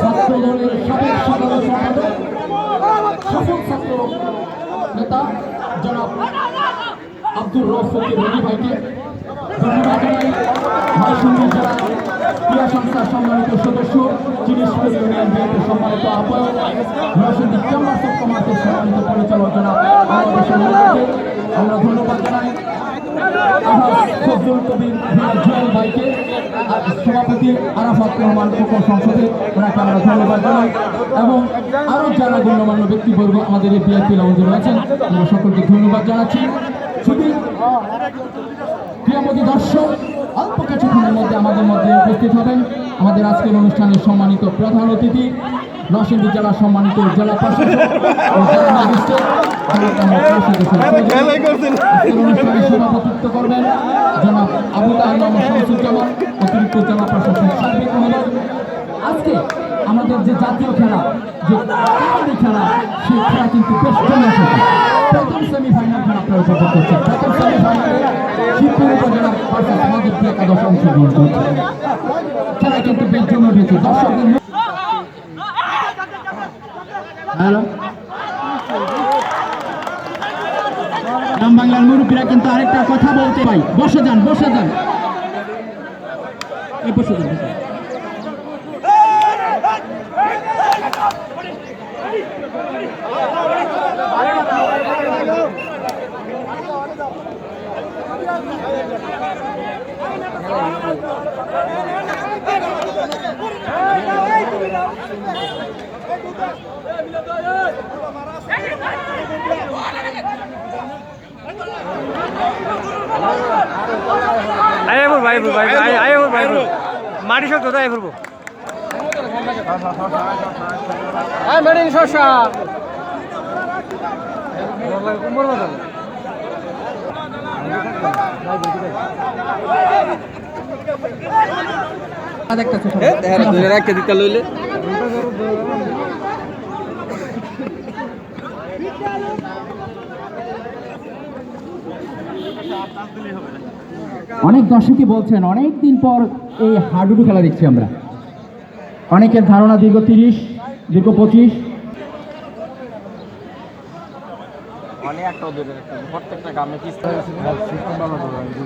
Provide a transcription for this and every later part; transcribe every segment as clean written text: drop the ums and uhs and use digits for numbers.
ছাত্র দলের সাবেক সাধারণ সম্পাদক সফল ছাত্র নেতা জনাব আব্দুর রউফ ফকির রনি ভাইকে ধন্যবাদ জানাই। নরসিংদী জেলা ক্রীড়া সংস্থার সম্মানিত সদস্য, চিনিশপুর ইউনিয়ন বিএনপির সম্মানিত আহ্বায়ক, নরসিংদী চেম্বার্স অফ কমার্সের সম্মানিত পরিচালক জনাব আমরা ধন্যবাদ জানাই। ফজলুল কবির জুয়েল ভাইকে, সভাপতি আরাফাত রহমান উপর সংসদে, ওনাকে আমরা ধন্যবাদ জানাই এবং আরও যারা গণ্যমান্য ব্যক্তিবর্গ আমাদের এই বিএনপি লাউঞ্জে রয়েছেন আমরা সকলকে ধন্যবাদ জানাচ্ছি। শুধু প্রিয়মতী দর্শক, অল্প কিছুক্ষণের মধ্যে আমাদের মধ্যে উপস্থিত হবেন আমাদের আজকের অনুষ্ঠানের সম্মানিত প্রধান অতিথি, নরসিংদী জেলার সম্মানিত জেলা প্রশাসক ও জেলা ম্যাজিস্ট্রেট অনুষ্ঠানে সভাপতিত্ব করবেন জনাব আবু তাহের মোহাম্মদ শামসুজ্জামান, অতিরিক্ত জেলা প্রশাসক সার্বিক মহোদয়। আজকে আমাদের যে জাতীয় খেলা, যে কাবাডি খেলা, সেই খেলা কিন্তু বেশ জমে। প্রথম সেমিফাইনাল খেলা আপনারা উপভোগ করছেন। প্রথম সেমিফাইনালে শিবপুর উপজেলা ভার্সেস মাধবপুর একাদশ অংশগ্রহণ করছে। খেলা কিন্তু বেশ জমে উঠেছে। দর্শকদের গ্রাম বাংলার মুরব্বীরা কিন্তু আরেকটা কথা বলতে পাই। বসে যান, বসে যান, এই বসে যান। মাটি শক্ত তাই করবো শসা দিতে লইলে অনেক দর্শকই বলছেন অনেক দিন পর এই হাডুডু খেলা দেখছি আমরা। অনেকের ধারণা দীর্ঘ 30, দীর্ঘ 25।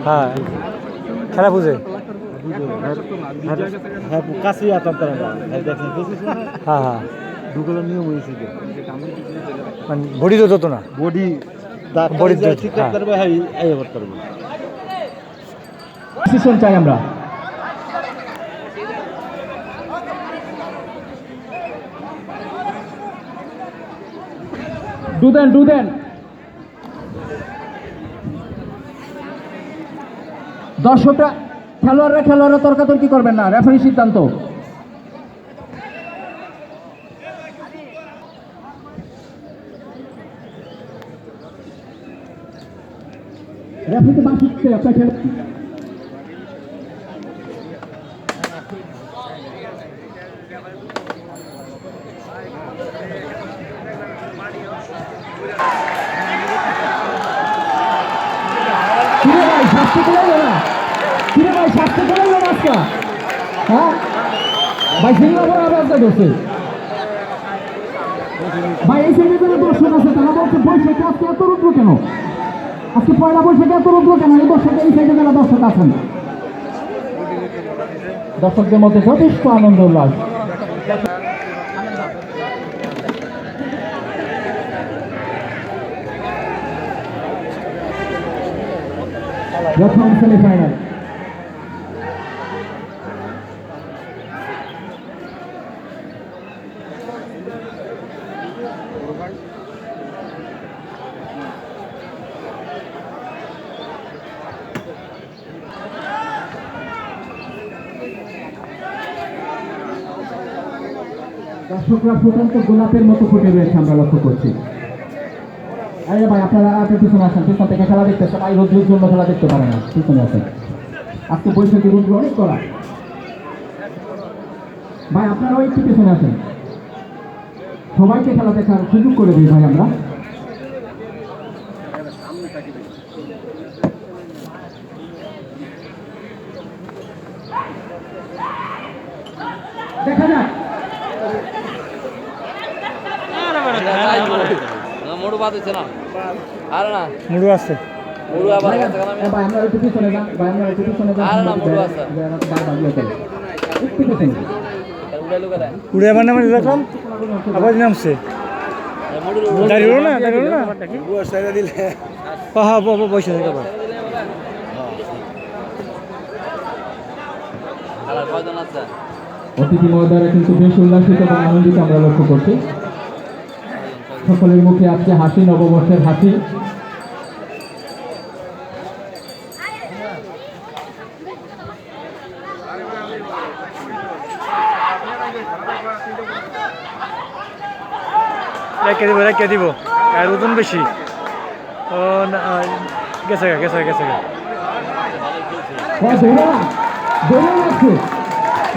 হ্যাঁ খেলা বুঝে হ্যাঁ হ্যাঁ নিয়ম হয়েছে বডি তো যত না বডি ঠিক করবে ডিসিশন চাই আমরা। ডুদেন দর্শকরা, খেলোয়াড়রা তর্কাতর্কি করবেন না, রেফারি সিদ্ধান্ত। রেফারিতে বাস হচ্ছে আপনার খেলা। ভাই এই সেমিনারে দর্শক আছে, তারা বলছে বৈশাখে আজকে এত রুদ্র কেন, আজকে পয়লা বৈশাখে এত রুদ্র কেন? এই দর্শক, এই সাইডে যারা দর্শক আছেন, দর্শকদের মধ্যে যথেষ্ট আনন্দ উল্লাস। প্রথম সেমিফাইনাল দর্শকরা ফুটন্ত গোলাপের মতো ফুটে রয়েছে, আমরা লক্ষ্য করছি। আরে ভাই আপনারা পিছনে আসেন, পিছন থেকে খেলা দেখতে, সবাই রোদ্রের জন্য খেলা দেখতে পারে না, পিছনে আসেন। আজকে বৈশাখী রোদ্র অনেক কড়া। ভাই আপনারাও একটু পিছনে আসেন, সবাইকে খেলা দেখার সুযোগ করে দিই ভাই আমরা। দেখা যাক মুড়ু বাদ হচ্ছে না আর না মুড়ু আছে মুড়ু আবার ভাই, গেছে কেন ভাই আমরা একটু পিছনে যান, ভাই আমরা একটু পিছনে যান। আর না, মুড়ু আছে। বারবার ইয়ে করে। একটু পিছনে। উড়াইলো কেন উড়ে আমার নামে রাখলাম আবার নামছে মুড়ু দাঁড়িয়ে না দাঁড়িয়ে না হ্যাঁ পয়সা থেকে আবার আর কয়জন আছে অতিথি মহোদয়রা কিন্তু বেশ উল্লাসিত এবং আনন্দিত আমরা লক্ষ্য করছি। সকলের মুখে আজকে হাসি, নববর্ষের হাসি। রেখে দিব আর ওজন বেশি ও না গেছে গেছে ধরে না, ধরে রাখছে,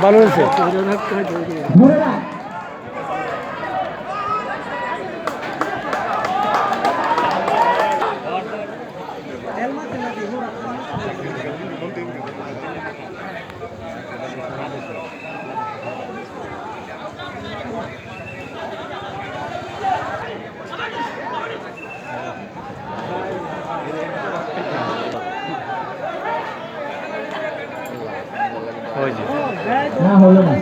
ভালো হয়েছে ধরে না। ওই যে না হলো না।